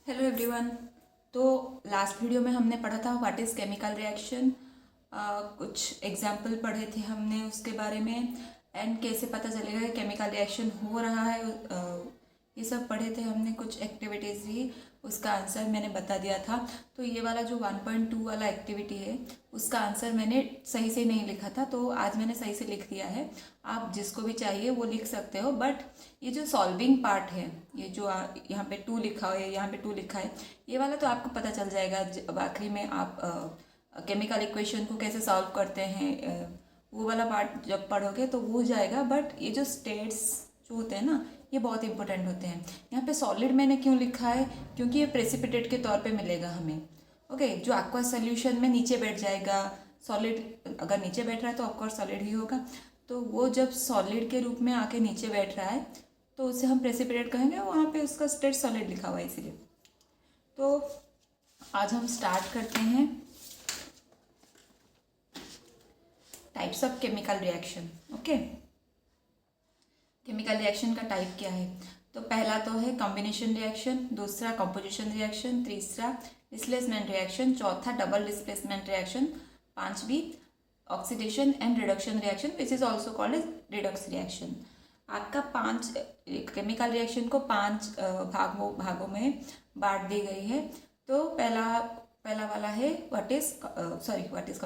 Hello everyone. तो last video में हमने पढ़ा था व्हाट इज़ केमिकल रिएक्शन। कुछ एग्जाम्पल पढ़े थे हमने उसके बारे में एंड कैसे पता चलेगा कि केमिकल रिएक्शन हो रहा है। ये सब पढ़े थे हमने। कुछ एक्टिविटीज़ भी उसका आंसर मैंने बता दिया था। तो ये वाला जो 1.2 वाला एक्टिविटी है उसका आंसर मैंने सही से नहीं लिखा था, तो आज मैंने सही से लिख दिया है। आप जिसको भी चाहिए वो लिख सकते हो, बट ये जो सॉल्विंग पार्ट है, ये जो यहाँ पे 2 लिखा है, यहाँ पे 2 लिखा है, ये वाला तो आपको पता चल जाएगा जब आखिरी में आप केमिकल इक्वेशन को कैसे सॉल्व करते हैं। वो वाला पार्ट जब पढ़ोगे तो वो हो जाएगा। बट ये जो स्टेट्स जो होते हैं ना, ये बहुत इंपॉर्टेंट होते हैं। यहाँ पे सॉलिड मैंने क्यों लिखा है, क्योंकि ये प्रेसिपिटेट के तौर पे मिलेगा हमें। ओके, जो aqua सोल्यूशन में नीचे बैठ जाएगा। सॉलिड अगर नीचे बैठ रहा है तो ऑफकोर्स सॉलिड ही होगा। तो वो जब सॉलिड के रूप में आके नीचे बैठ रहा है तो उसे हम प्रेसिपिटेट कहेंगे। वहाँ पे उसका स्टेट सॉलिड लिखा हुआ है इसीलिए। तो आज हम स्टार्ट करते हैं types of chemical reaction. Okay, chemical reaction का टाइप क्या है? तो पहला तो है कॉम्बिनेशन रिएक्शन, दूसरा कंपोजिशन रिएक्शन, तीसरा डिस्प्लेसमेंट रिएक्शन, चौथा डबल डिस्प्लेसमेंट रिएक्शन, पांचवी oxidation and reduction reaction which is also called as redox reaction. आपका 5 केमिकल रिएक्शन को 5 भागों में बांट दी गई है। तो पहला वाला है what is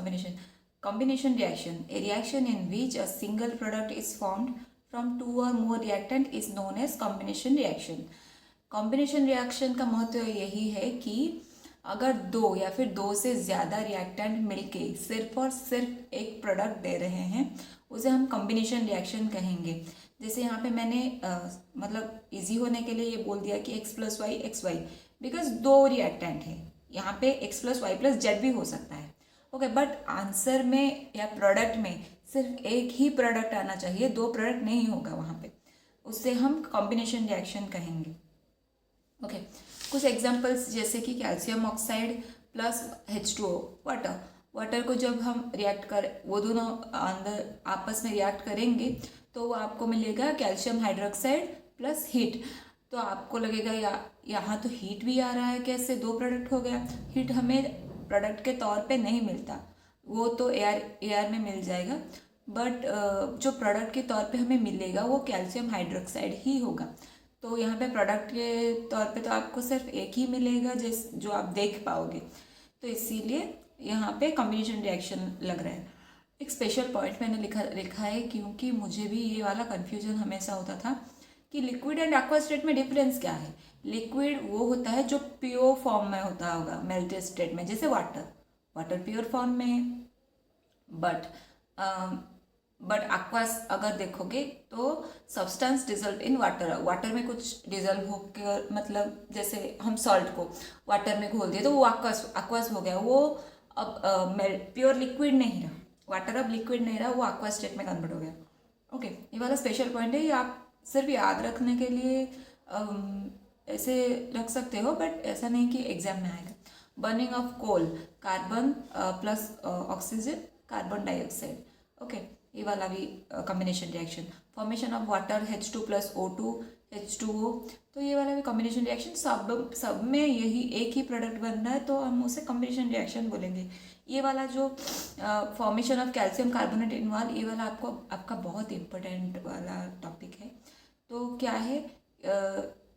combination reaction, A reaction in which a single product is formed from 2 or more reactant is known as combination reaction। Combination reaction का महत्व यही है कि अगर 2 या फिर 2 से ज़्यादा रिएक्टेंट मिलके सिर्फ और सिर्फ एक प्रोडक्ट दे रहे हैं, उसे हम कॉम्बिनेशन रिएक्शन कहेंगे। जैसे यहाँ पे मैंने मतलब इजी होने के लिए ये बोल दिया कि x + y xy, because 2 reactant है। यहाँ पे x + y + z भी हो सकता है। ओके, बट आंसर में या प्रोडक्ट में सिर्फ एक ही प्रोडक्ट आना चाहिए, 2 प्रोडक्ट नहीं होगा वहाँ पे। उससे हम कॉम्बिनेशन रिएक्शन कहेंगे। ओके, कुछ एग्जांपल्स जैसे कि calcium oxide plus H2O water को जब हम रिएक्ट कर वो दोनों अंदर आपस में रिएक्ट करेंगे तो वो आपको मिलेगा कैल्शियम हाइड्रोक्साइड प्लस हीट। तो आपको लगेगा यहाँ तो हीट भी आ रहा है, कैसे 2 प्रोडक्ट हो गया। हीट हमें प्रोडक्ट के तौर पे नहीं मिलता, वो तो एयर में मिल जाएगा। बट जो प्रोडक्ट के तौर पे हमें मिलेगा वो कैल्शियम हाइड्रोक्साइड ही होगा। तो यहाँ पे प्रोडक्ट के तौर पे तो आपको सिर्फ एक ही मिलेगा जो आप देख पाओगे। तो इसीलिए यहाँ पे कॉम्बिनेशन रिएक्शन लग रहा है। एक स्पेशल पॉइंट मैंने लिखा है क्योंकि मुझे भी ये वाला कन्फ्यूजन हमेशा होता था कि लिक्विड एंड एक्वा स्टेट में डिफरेंस क्या है। लिक्विड वो होता है जो प्योर फॉर्म में होता होगा, मेल्टेड स्टेट में, जैसे वाटर प्योर फॉर्म में है। बट एक्वास अगर देखोगे तो सब्सटेंस डिजल्व इन वाटर में कुछ डिजल्व होकर, मतलब जैसे हम सॉल्ट को वाटर में घोल दिए तो वो एक्वास हो गया। वो अब प्योर लिक्विड नहीं रहा, वाटर अब लिक्विड नहीं रहा, वो एक्वा स्टेट में कन्वर्ट हो गया। ओके, ये वाला स्पेशल पॉइंट है, ये आप सिर्फ याद रखने के लिए ऐसे रख सकते हो, बट ऐसा नहीं कि एग्जाम में आएगा। Burning of coal, carbon plus oxygen carbon dioxide. Okay, ये वाला भी combination reaction. Formation of water H2 + O2 H2O, तो ये वाला भी कॉम्बिनेशन रिएक्शन। सब में यही एक ही प्रोडक्ट बन रहा है तो हम उसे कॉम्बिनेशन रिएक्शन बोलेंगे। ये वाला जो formation of calcium carbonate involve, ये वाला आपका बहुत इंपॉर्टेंट वाला टॉपिक है। तो क्या है,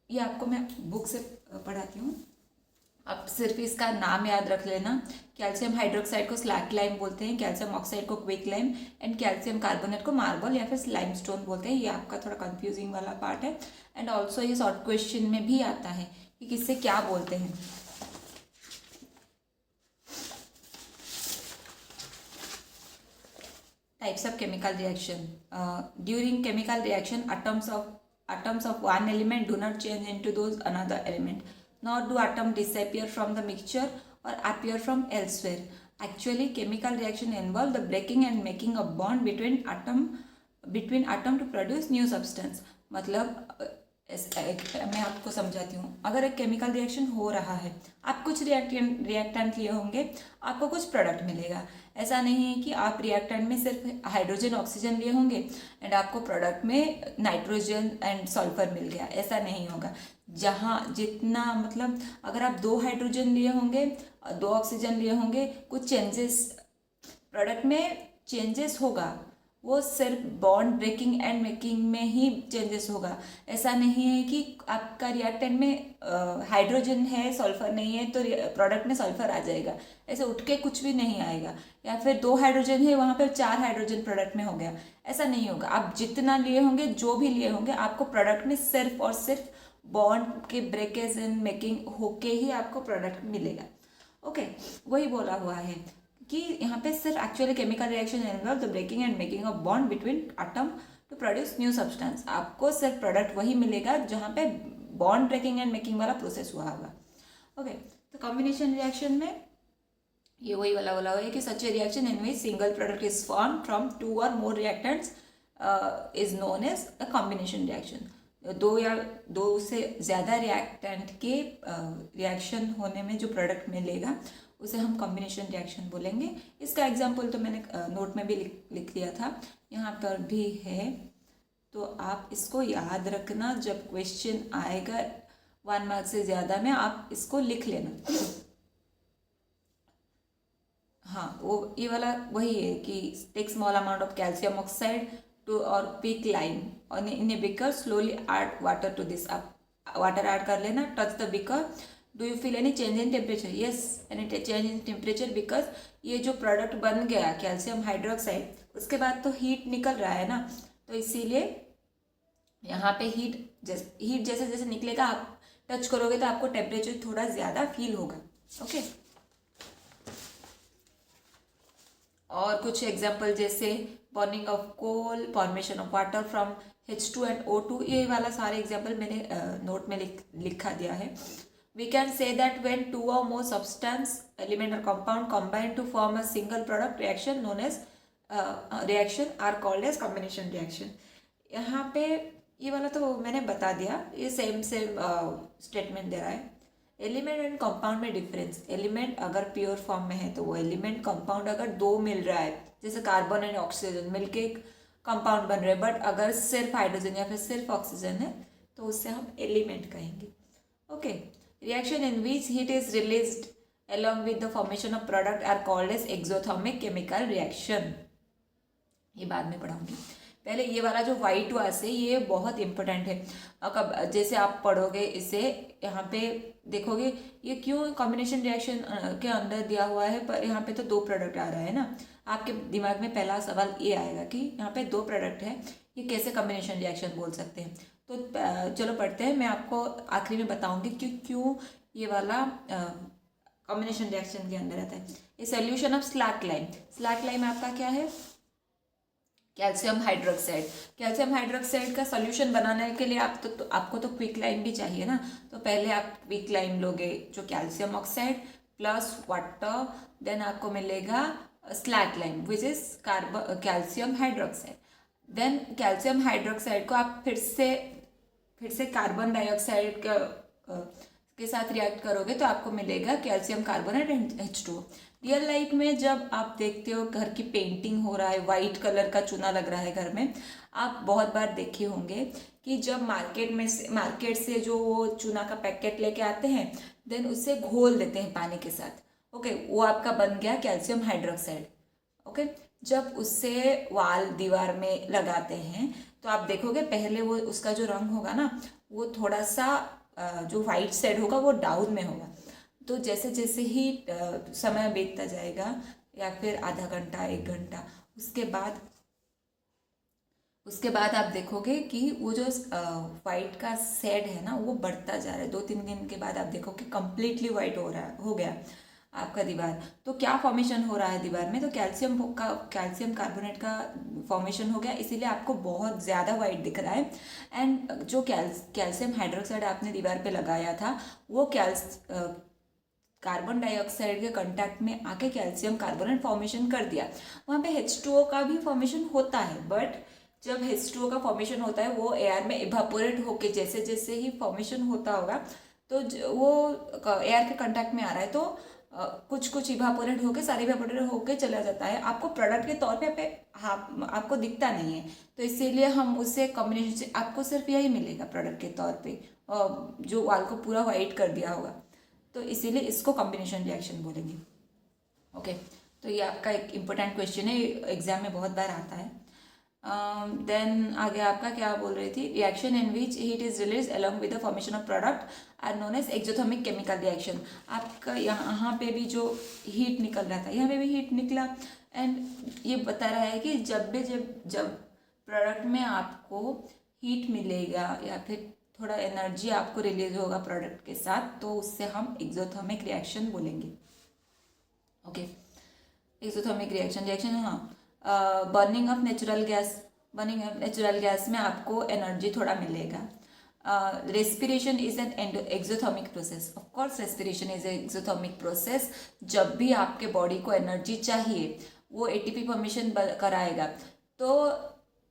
ये आपको मैं बुक से पढ़ाती हूँ, आप सिर्फ इसका नाम याद रख लेना। कैल्शियम हाइड्रोक्साइड को स्लैक लाइम बोलते हैं, कैल्शियम ऑक्साइड को quick lime and calcium carbonate को मार्बल या फिर लाइमस्टोन बोलते हैं। ये आपका थोड़ा कंफ्यूजिंग वाला पार्ट है एंड ऑल्सो ये शॉर्ट क्वेश्चन में भी आता है कि किससे क्या बोलते हैं। Types of chemical reaction. During chemical reaction atoms of one element do not change into those another element, nor do atoms disappear from the mixture or appear from elsewhere. Actually, chemical reaction involve the breaking and making a bond between atom to produce new substance। मतलब मैं आपको समझाती हूँ। अगर एक chemical reaction हो रहा है, आप कुछ रिएक्टेंट लिए होंगे, आपको कुछ प्रोडक्ट मिलेगा। ऐसा नहीं है कि आप रिएक्टेंट में सिर्फ हाइड्रोजन ऑक्सीजन लिए होंगे एंड आपको प्रोडक्ट में नाइट्रोजन एंड सल्फर मिल गया, ऐसा नहीं होगा। जहाँ जितना मतलब अगर आप 2 हाइड्रोजन लिए होंगे, 2 ऑक्सीजन लिए होंगे, कुछ चेंजेस प्रोडक्ट में चेंजेस होगा, वो सिर्फ बॉन्ड ब्रेकिंग एंड मेकिंग में ही चेंजेस होगा। ऐसा नहीं है कि आपका रिएक्टेंट में हाइड्रोजन है सल्फर नहीं है तो प्रोडक्ट में सल्फर आ जाएगा, ऐसे उठ के कुछ भी नहीं आएगा। या फिर 2 हाइड्रोजन है वहाँ पे 4 हाइड्रोजन प्रोडक्ट में हो गया, ऐसा नहीं होगा। आप जितना लिए होंगे, जो भी लिए होंगे, आपको प्रोडक्ट में सिर्फ और सिर्फ बॉन्ड के ब्रेकेज एंड मेकिंग होके ही आपको प्रोडक्ट मिलेगा। ओके, वही बोला हुआ है कि यहाँ पे सिर्फ actually chemical reaction involve the breaking and making of bond between atom to produce new substance. आपको सिर्फ प्रोडक्ट वही मिलेगा जहाँ पे बॉन्ड ब्रेकिंग एंड मेकिंग वाला प्रोसेस हुआ होगा। ओके, तो कॉम्बिनेशन रिएक्शन में ये वही वाला बोला हुआ है कि such a reaction in which single product is form from 2 और more reactants is known as a combination reaction. 2 या 2 से ज़्यादा रिएक्टेंट के रिएक्शन होने में जो प्रोडक्ट मिलेगा उसे हम कॉम्बिनेशन रिएक्शन बोलेंगे। इसका एग्जाम्पल तो मैंने नोट में भी लिख लिया था, यहाँ पर भी है, तो आप इसको याद रखना। जब क्वेश्चन आएगा 1 मार्क से ज़्यादा में आप इसको लिख लेना। हाँ, वो ये वाला वही है कि take small amount of calcium oxide to और पिक लाइम और in a beaker slowly add water to this. आप वाटर ऐड कर लेना, touch the beaker. Do you feel any change in temperature? Yes, any change in temperature because ये जो product बन गया calcium hydroxide, उसके बाद तो हीट निकल रहा है ना, तो इसीलिए यहाँ पे हीट जैसे जैसे निकलेगा, आप टच करोगे तो आपको टेम्परेचर थोड़ा ज़्यादा फील होगा। ओके, और कुछ एग्जाम्पल जैसे burning of coal, formation of water from H2 and O2, ये वाला सारे एग्जाम्पल मैंने नोट में लिखा दिया है। We can say that when 2 or more substance, element or compound combine to form a single product, reaction known as reaction are called as combination reaction. यहाँ पे ये वाला तो मैंने बता दिया, ये सेम स्टेटमेंट दे रहा है। एलिमेंट एंड कंपाउंड में डिफरेंस, एलिमेंट अगर प्योर फॉर्म में है तो वो एलिमेंट, कंपाउंड अगर 2 मिल रहा है जैसे कार्बन एंड ऑक्सीजन मिलके एक कंपाउंड बन रहे हैं, बट अगर सिर्फ हाइड्रोजन या फिर सिर्फ ऑक्सीजन है तो उससे हम एलिमेंट कहेंगे। Okay, reaction in which heat is released along with the formation of product are called as exothermic chemical reaction। ये बाद में पढ़ाऊंगी, पहले ये वाला जो वाइट वास है ये बहुत इंपॉर्टेंट है। कब जैसे आप पढ़ोगे इसे, यहाँ पे देखोगे ये क्यों कॉम्बिनेशन रिएक्शन के अंदर दिया हुआ है, पर यहाँ पे तो 2 प्रोडक्ट आ रहा है ना, आपके दिमाग में पहला सवाल ये आएगा कि यहाँ पे 2 प्रोडक्ट है, ये कैसे कॉम्बिनेशन रिएक्शन बोल सकते हैं। तो चलो पढ़ते हैं, मैं आपको आखिरी में बताऊंगी कि क्यों ये वाला कॉम्बिनेशन रिएक्शन के अंदर आता है। ये solution of slack lime, slack lime आपका क्या है? Calcium hydroxide. कैल्शियम हाइड्रोक्साइड का सोल्यूशन बनाने के लिए आपको तो क्विक लाइम भी चाहिए ना, तो पहले आप क्विक लाइम लोगे जो calcium oxide plus water, then आपको मिलेगा slack lime which is calcium hydroxide. Then calcium hydroxide को आप फिर से कार्बन डाइऑक्साइड के साथ रिएक्ट करोगे तो आपको मिलेगा calcium carbonate and H2। Real life में जब आप देखते हो घर की पेंटिंग हो रहा है, वाइट कलर का चूना लग रहा है घर में, आप बहुत बार देखे होंगे कि जब मार्केट से जो वो चूना का पैकेट लेके आते हैं, देन उससे घोल देते हैं पानी के साथ। ओके, वो आपका बन गया कैल्शियम हाइड्रोक्साइड। ओके, जब उससे वाल दीवार में लगाते हैं तो आप देखोगे पहले वो उसका जो रंग होगा ना, वो थोड़ा सा जो वाइट साइड होगा वो डाउन में होगा। तो जैसे जैसे ही समय बीतता जाएगा या फिर आधा घंटा 1 घंटा, उसके बाद आप देखोगे कि वो जो वाइट का शेड है ना वो बढ़ता जा रहा है। 2-3 दिन के बाद आप देखोगे कंप्लीटली वाइट हो गया आपका दीवार। तो क्या फॉर्मेशन हो रहा है दीवार में? तो कैल्शियम कार्बोनेट का फॉर्मेशन हो गया, इसीलिए आपको बहुत ज़्यादा वाइट दिख रहा है। एंड जो कैल्शियम हाइड्रोक्साइड आपने दीवार पे लगाया था वो कार्बन डाइऑक्साइड के कांटेक्ट में आके कैल्शियम कार्बोनेट फॉर्मेशन कर दिया। वहाँ पे H2O का भी फॉर्मेशन होता है, बट जब H2O का फॉर्मेशन होता है वो एयर में इवापोरेट होके जैसे जैसे ही फॉर्मेशन होता होगा तो वो एयर के कांटेक्ट में आ रहा है तो कुछ इवापोरेट होके सारे इवापोरेट होके चला जाता है, आपको प्रोडक्ट के तौर पे आपको दिखता नहीं है। तो इसीलिए हम उससे कॉम्बिनेशन से आपको सिर्फ यही मिलेगा प्रोडक्ट के तौर पे, जो वाल को पूरा वाइट कर दिया होगा, तो इसीलिए इसको कॉम्बिनेशन रिएक्शन बोलेंगे। ओके, तो ये आपका एक इम्पोर्टेंट क्वेश्चन है, एग्जाम में बहुत बार आता है। देन आगे आपका क्या बोल रही थी, reaction in which heat is release along with the formation of product are known as exothermic chemical reaction. आपका यहाँ पे भी जो हीट निकल रहा था, यहाँ पे भी हीट निकला, एंड ये बता रहा है कि जब प्रोडक्ट में आपको हीट मिलेगा या फिर थोड़ा एनर्जी आपको रिलीज होगा प्रोडक्ट के साथ, तो उससे हम एक्सोथर्मिक रिएक्शन बोलेंगे। ओके, एक्सोथर्मिक रिएक्शन हाँ, बर्निंग ऑफ नेचुरल गैस में आपको एनर्जी थोड़ा मिलेगा। Respiration is an exothermic process. Of course respiration is exothermic process. जब भी आपके बॉडी को एनर्जी चाहिए वो एटीपी फॉर्मेशन कराएगा, तो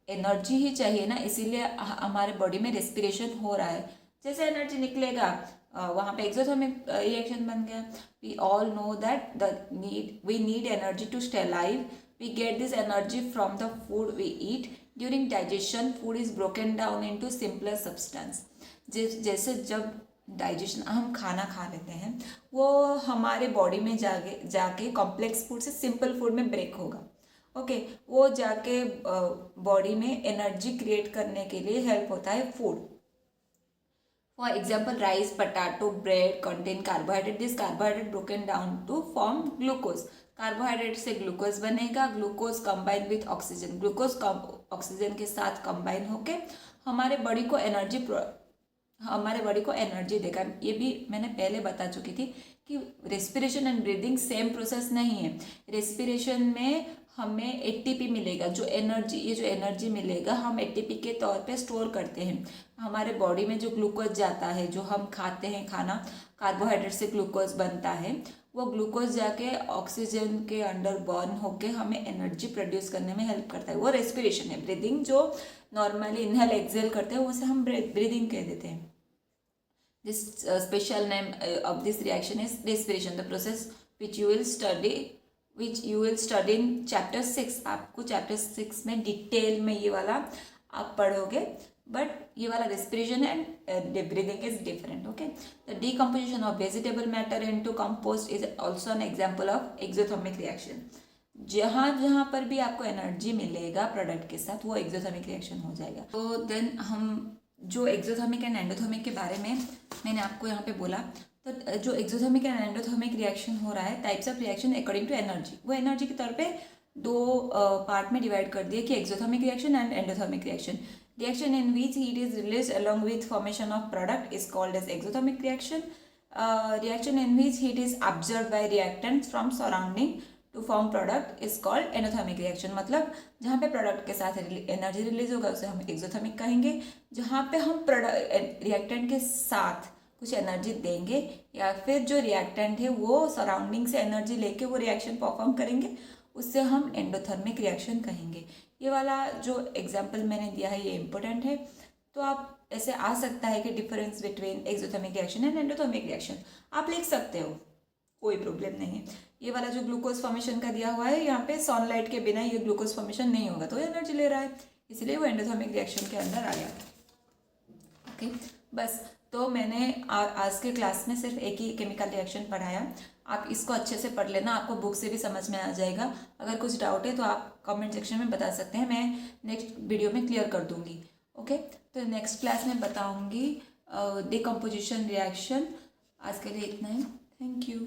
एनर्जी ही चाहिए ना, इसीलिए हमारे बॉडी में रेस्पिरेशन हो रहा है। जैसे एनर्जी निकलेगा वहाँ पे एक्सोथर्मिक रिएक्शन बन गया। We all know that we need energy to stay alive. We get this energy from the food we eat. During digestion, food is broken down into simpler substance. जैसे जब digestion हम खाना खा लेते हैं, वो हमारे बॉडी में जाके कॉम्प्लेक्स फूड से सिंपल फूड में ब्रेक होगा। ओके, वो जाके बॉडी में एनर्जी क्रिएट करने के लिए हेल्प होता है food. For example, rice, potato, bread contain carbohydrate. This carbohydrate broken down to form glucose. Carbohydrate से ग्लूकोज बनेगा, glucose combine with oxygen, glucose oxygen के साथ कंबाइन होके हमारे बॉडी को एनर्जी देगा। ये भी मैंने पहले बता चुकी थी कि respiration and breathing same process नहीं है। रेस्पिरेशन में हमें एटीपी मिलेगा, जो एनर्जी मिलेगा हम एटीपी के तौर पे स्टोर करते हैं। हमारे बॉडी में जो ग्लूकोज जाता है, जो हम खाते हैं खाना, कार्बोहाइड्रेट से ग्लूकोज बनता है, वो ग्लूकोज जाके ऑक्सीजन के अंडर बर्न होके हमें एनर्जी प्रोड्यूस करने में हेल्प करता है। वो रेस्पिरेशन है। ब्रीदिंग जो नॉर्मली इनहेल एक्सेल करते हैं उसे हम ब्रीदिंग कह देते हैं। This special name of this reaction is respiration, the process which you will study in chapter 6। आपको चैप्टर 6 में डिटेल में ये वाला आप पढ़ोगे, बट ये वाला respiration and breathing is different. Okay, the decomposition of vegetable matter into compost is also an example of exothermic reaction. जहाँ पर भी आपको एनर्जी मिलेगा प्रोडक्ट के साथ, वो एक्सोथर्मिक रिएक्शन हो जाएगा। तो देन हम जो एक्सोथर्मिक एंड एंडोथर्मिक के बारे में मैंने आपको यहाँ पे बोला, तो जो एक्सोथर्मिक एंड एंडोथर्मिक रिएक्शन हो रहा है, types of reaction according to energy, वो एनर्जी के तौर पे दो पार्ट में डिवाइड कर दिए कि exothermic reaction and endothermic reaction. Reaction in which heat is released along with formation of product is called as exothermic reaction. Reaction in which heat is absorbed by reactants from surrounding to form product is called endothermic reaction. मतलब जहाँ पे product के साथ energy release होगा उसे हम exothermic कहेंगे। जहाँ पे हम रिएक्टेंट के साथ कुछ एनर्जी देंगे या फिर जो रिएक्टेंट है वो सराउंडिंग से एनर्जी लेके वो रिएक्शन परफॉर्म करेंगे, उससे हम एंडोथर्मिक रिएक्शन कहेंगे। ये वाला जो एग्जाम्पल मैंने दिया है ये इम्पोर्टेंट है, तो आप ऐसे आ सकता है कि difference between exothermic reaction and endothermic reaction आप लिख सकते हो, कोई प्रॉब्लम नहीं है। ये वाला जो ग्लूकोज फॉर्मेशन का दिया हुआ है, यहाँ पे सनलाइट के बिना ये ग्लूकोज फॉर्मेशन नहीं होगा, तो एनर्जी ले रहा है, इसलिए वो एंडोथर्मिक रिएक्शन के अंदर आ गया। ओके, बस तो मैंने आज के क्लास में सिर्फ एक ही केमिकल रिएक्शन पढ़ाया। आप इसको अच्छे से पढ़ लेना, आपको बुक से भी समझ में आ जाएगा। अगर कुछ डाउट है तो आप कमेंट सेक्शन में बता सकते हैं, मैं नेक्स्ट वीडियो में क्लियर कर दूंगी। ओके, तो नेक्स्ट क्लास में बताऊंगी डिकम्पोजिशन रिएक्शन। आज के लिए इतना ही, थैंक यू।